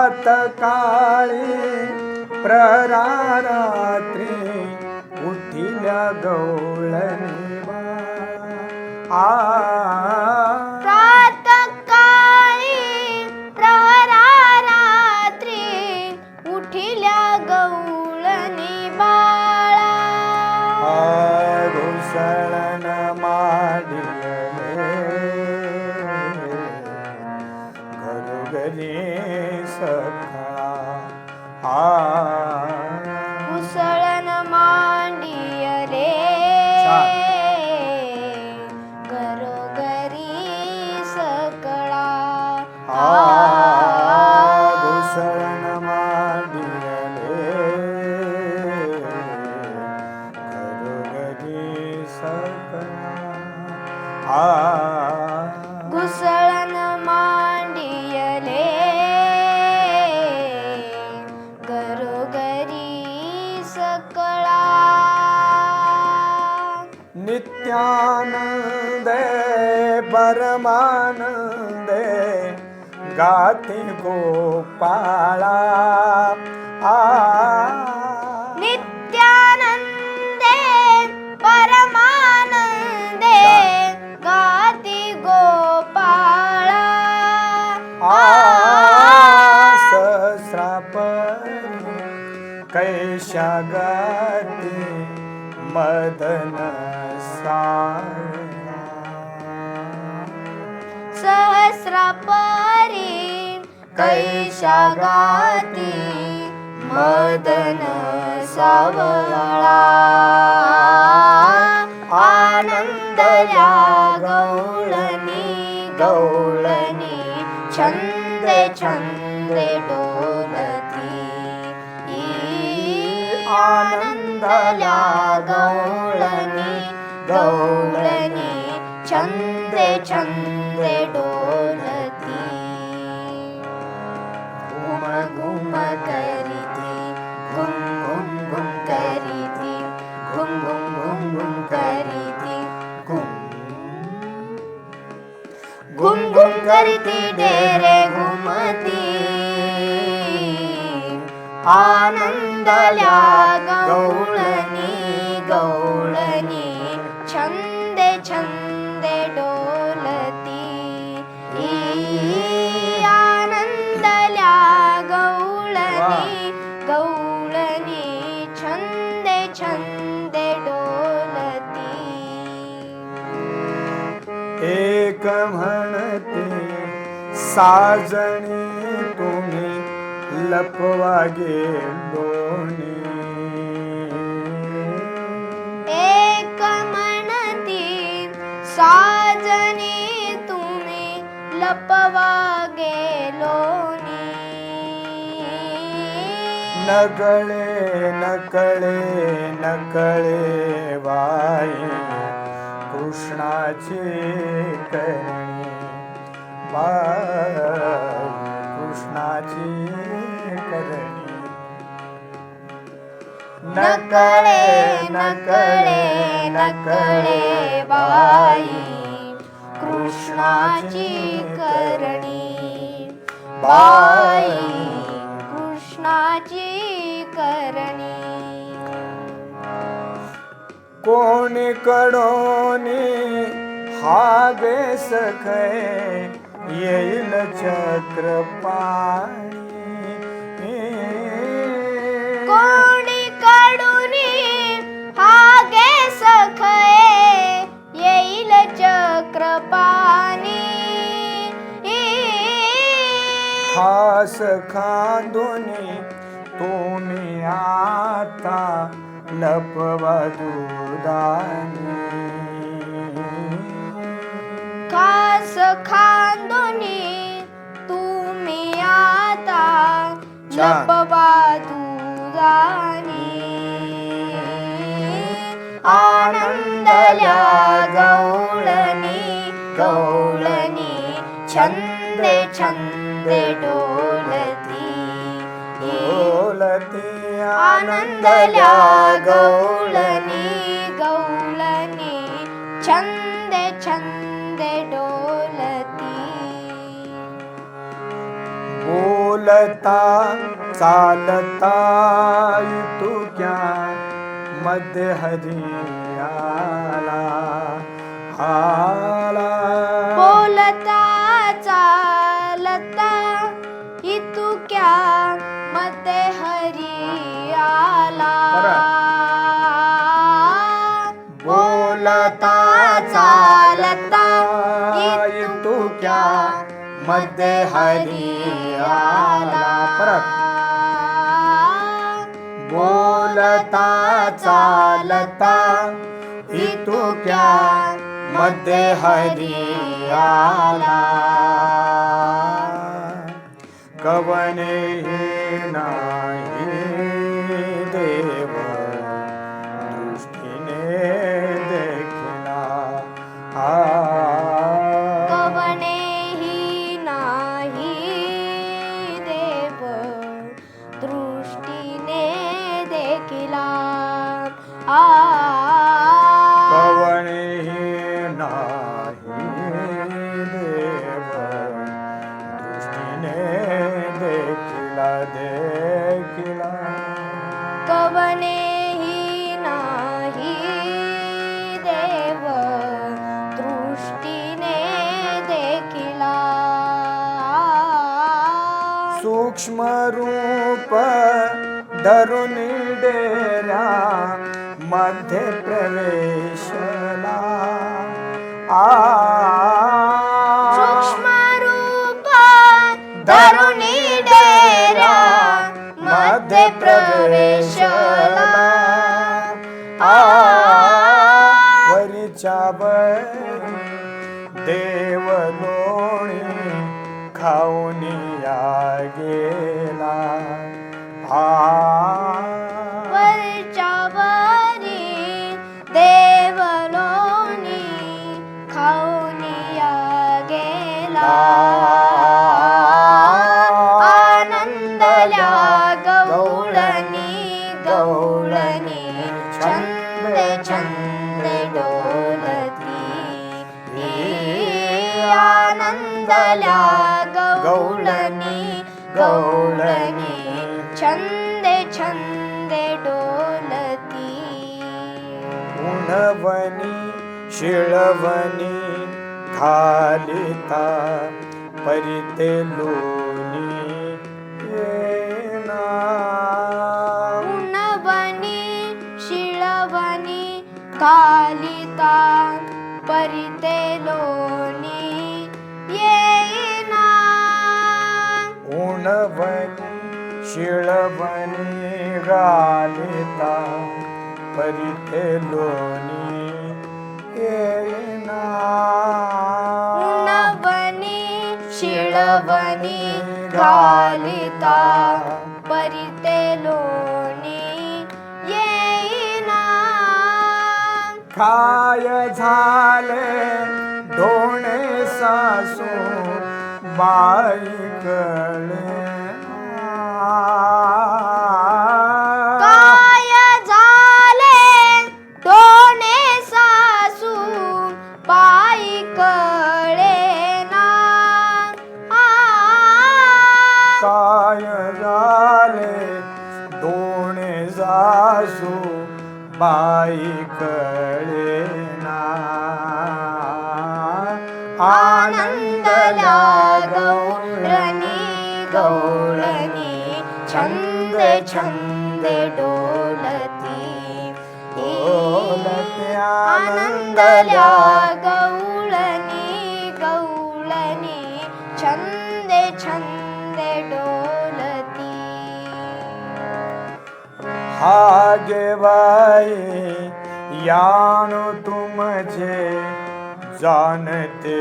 प्रातकाळी प्ररात्री उठिल्या गवळणी प्रातकाळी प्ररात्री उठिल्या गवळणी बाळा घुसळण माडिले घरोघरी सखा घुसळण मांडियले घरोघरी सकळा घुसळण माडिले घरोघरी सकळा घुसळण मांडियले घरोघरी सकळा नित्यानंदे परमानंदे गाती गोपाळा नित्यानंदे परमानंदे गाती गोपाळा सहस्रापरी कैशा गाती मदन सावळा सहस्रापरी कैशा गाती मदन सावळा आनंदल्या गवळणी गवळणी छंदे छंदे डोलती आनंदल्या गवळणी गवळणी छंदे छंदे डोलती घुम घुम करीती घुम घुम घुम करीती घुम घुम घुम घुम करीती घुम घुम घुम करीती डेरे घुमती आनंदल्या गवळणी गवळणी छंदे छंदे डोलती आनंदल्या गवळणी गवळणी छंदे छंदे डोलती एक म्हणते साजणी तुम्ही लपवा गेलोनी एक म्हणती साजनी तुम्ही लपवा गेलोनी नकळे नकळे नकळे बाई कृष्णाची करणी बाई कृष्णाची करणी नकळे नकळे नकळे बाई कृष्णाची करणी बाई कृष्णाची करणी कोणी कडोनी हागे सखे येईल चक्रपाणी कोणी कडुनी हागे सखये येईल चक्रपाणी खास खांदोनी तुम्ही आता लपवा दुधानी खास खांदोनी तुम्ही आता लपवा दुधानी आनंदल्या गवळणी गवळणी छंदे छंदे डोलती डोलती आनंदल्या गवळणी गवळणी छंदे छंदे डोलती बोलता चालता तुक्या मध्ये हरियाला आला बोलता चालता इतुक्या मध्ये हरियाला बोलता चालता तुक्या मध्ये हरियाला परत बोलता चालता इतुक्या मध्ये हरियाला कवने नाही देव दृष्टीने देखला कवनेही नाही देव दृष्टीने देखिला कवनेही नाही देव दृष्टीने देखला देखला कवनेही नाही देव दृष्टीने देखिला सूक्ष्म रूप धरून डेऱ्या मध्ये प्रवेशला सूक्ष्म रूप धरुणी डेऱ्या मध्ये प्रवेशला वरीच्या देव लोणी खाऊन या गेला वरच्या वरी देवलोनी खाऊनिया गेला आनंदल्या गवळणी गवळणी छंदे छंदे डोलती आनंदल्या गवळणी गवळणी छंदे छंदे डोलती उणवणी शिळवणी घालिता परिते लोणी येना उणवणी शिळवणी कालिता परिते लोणी येईना उणवणी शिळवणी घालिता परिते लोणी येना उणवणी शिळवणी घालिता परिते लोणी येईना काय झाले धोणे सासू बाईकडे काय झाले डोणे सासू बाई कळेना काय झाले धोणे सासू बाईकडे आनंदल्या गौरणी गौरणी छंदे छंदे डोलती आनंदल्या गौळणी गौळणी छंदे छंदे डोलती हागे बाई यानो तुमचे जानते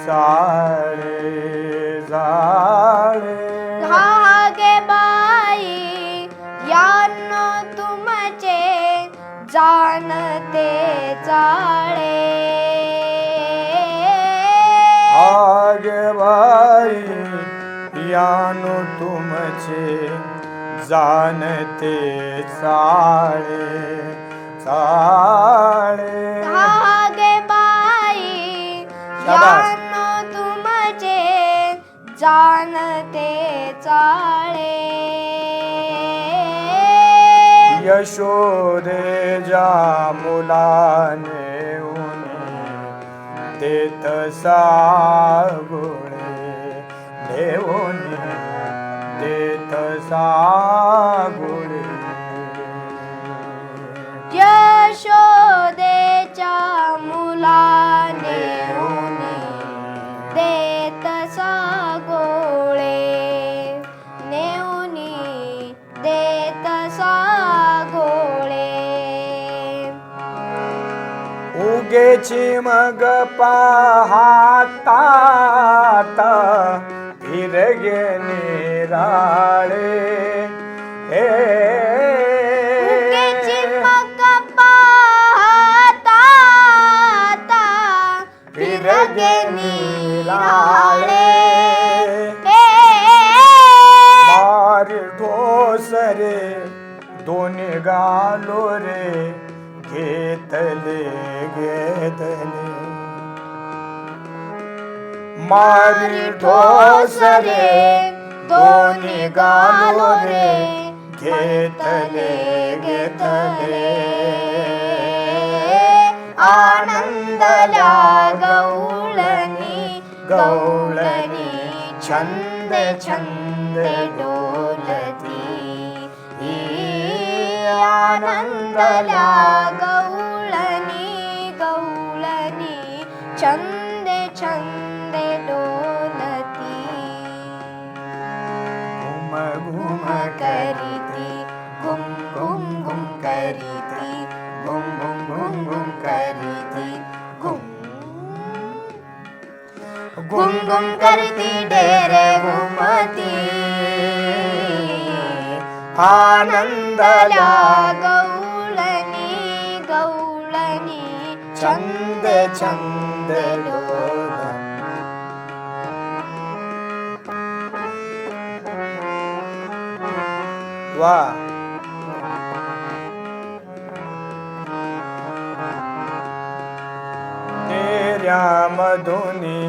सारे जाळे धागे बाई यानो तुमचे जाणते चाळे आगे बाई यानो तुमचे जानते चाळे चाळे धागे बाई शाबास. यानो तुमचे जाणते चाळे यशोदेच्या मुलाने उनी देत सागुळे देवोनी देत सागुळे यशोदेच्या मुलाने उनी देत सागोळे नेऊनी देत सागोळे उगेची मग पाहतात फिरगे निराळे हे उगेची मग पाहता फिरगे निराळे मारी ठोस रे दोन्ही गालो रे घेतले घेतले मारी ठोस रे दोन्ही गालो रे घेतले घेतले आनंदल्या गवळणी गवळणी छंद छंद डोलती आनंदल्या गवळणी गवळणी छंद छंद डोलती घुम घुम करीती घुम घुम घुम करीती घुम घुम घुम घुम करीती घुम घुम घुम करती डेरे घुमती आनंदल्या गवळणी गवळणी छंद छंद डोलती वा तेऱ्या मधुनी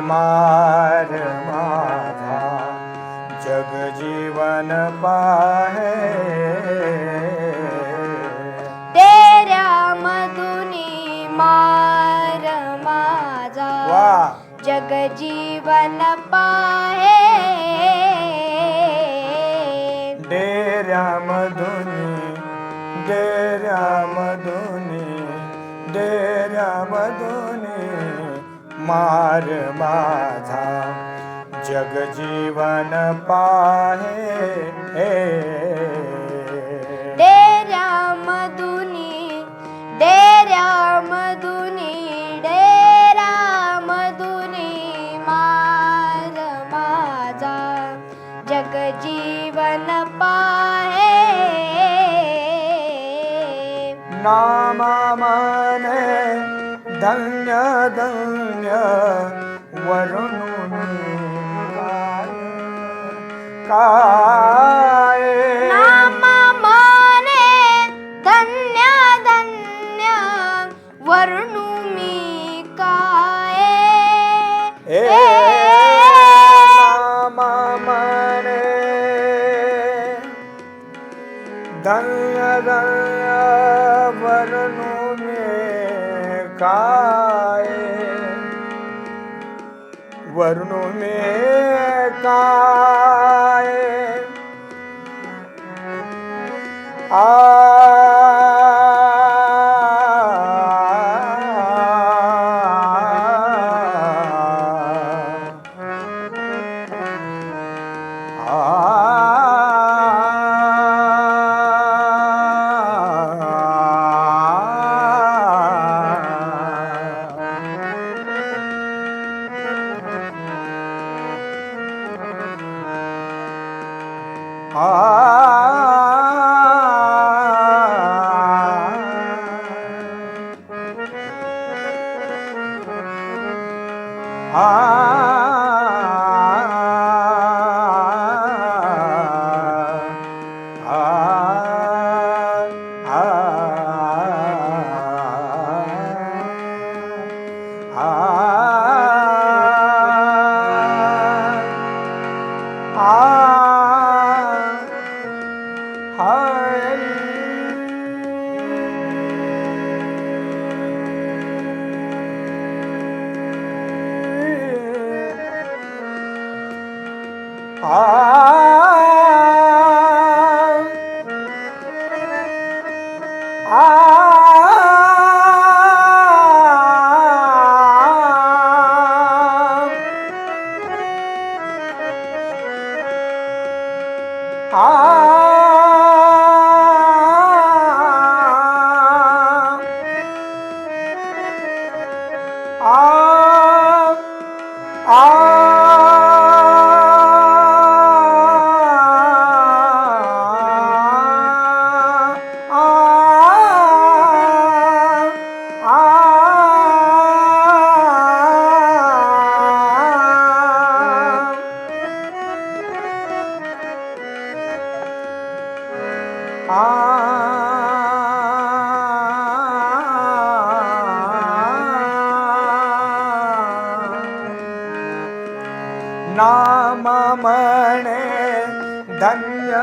मार माझा जग जीवन पाहे तेऱ्या मधुनी मार माझा वा जग जीवन पाहे डेऱ्या मधुनी डेऱ्या मधुनी डेऱ्या मधुनी मार माझा जग जीवन पाहे डेऱ्या मधुनी डेऱ्या मधुनी डेऱ्या मधुनी मार माझा जग जीवन पाहे नामा मने धन्य धन्य वरुण काय नामा मने धन्य धन्य वर्णू मी काय नामा मने धन्य धन्य वरुण में काय वरुण में काय नाम म्हणे धन्य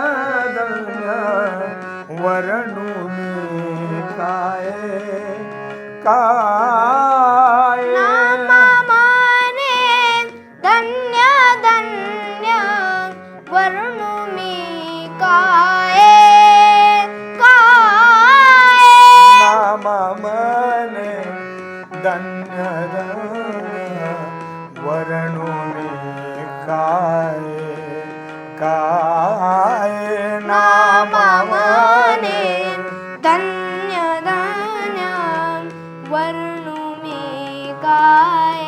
धन्य वरणू मी काय काय नाम म्हणे धन्य धन्य वरणू मी काय काय नाम म्हणे धन्य धन्य वरणू मी काय काय नाम म्हणे धन्य धन्य वरणू मी काय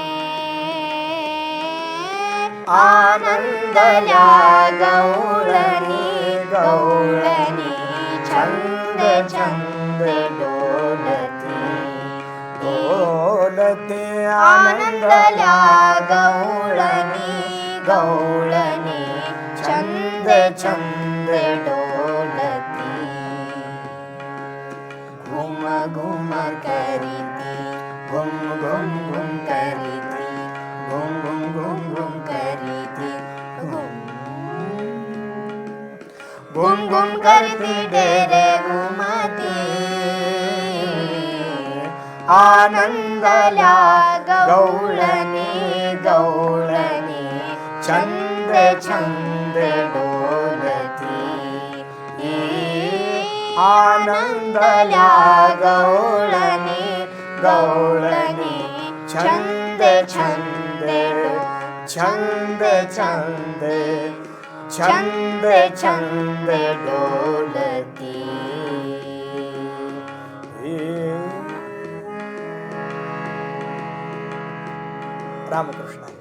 आनंदल्या गवळणी गवळणी छंद छंद डोलती डोलते आनंदल्या गवळणी गवळणी छंद छंद डोलती घुम घुम करीती घुम घुम घुम करीती घुम घुम घुम घुम करीती घुम घुम करती डेरे घुमती आनंदल्या गवळणी गवळणी छंद छंद डोलती आनंदल्या गवळणी गवळणी छंद छंद छंद छंद छंद छंद डोलती रामकृष्ण